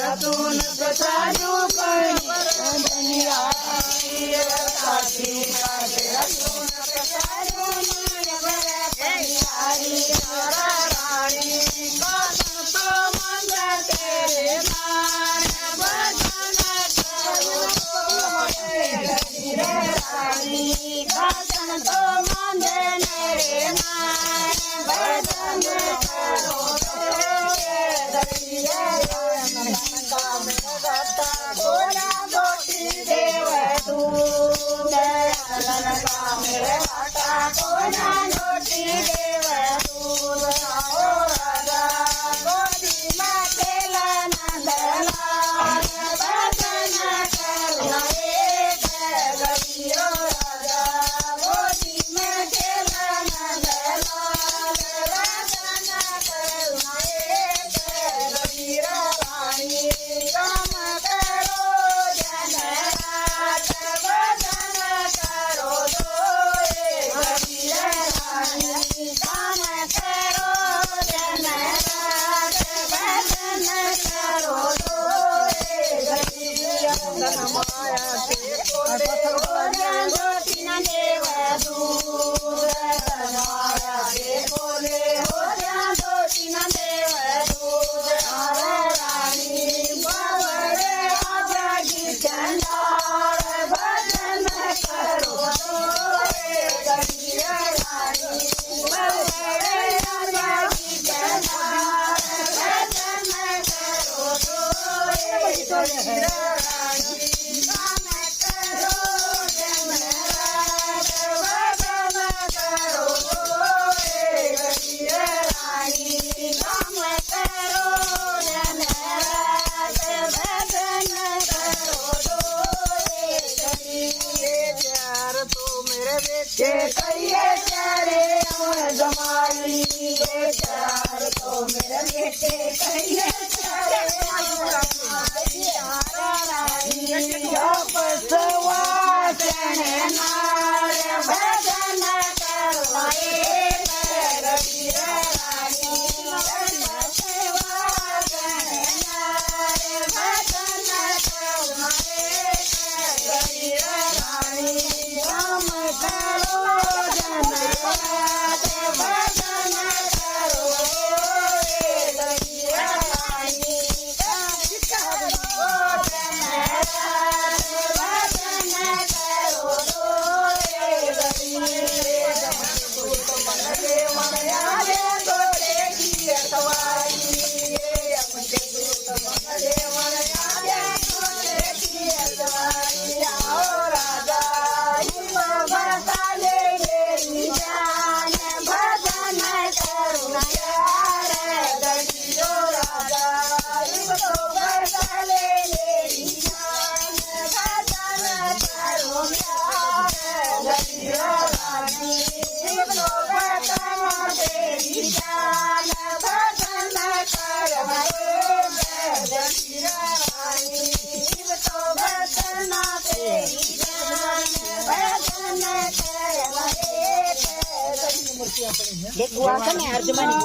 રતુન પ્રસાદુ કઈ ધનિયારી સાથી કાઢે રતુન પ્રસાદુ મારે ધનિયારી રાણી કસન તો મંદ તેરે માન ભજન કરો રાણી કસન તો મંદ રે માન ભજન કરો कहिए चारे जमाई चार तो मेरे बेटे कहिए चारे पसवा चने नार भजन करवाए एक गुआ का नहीं अर्जुमनी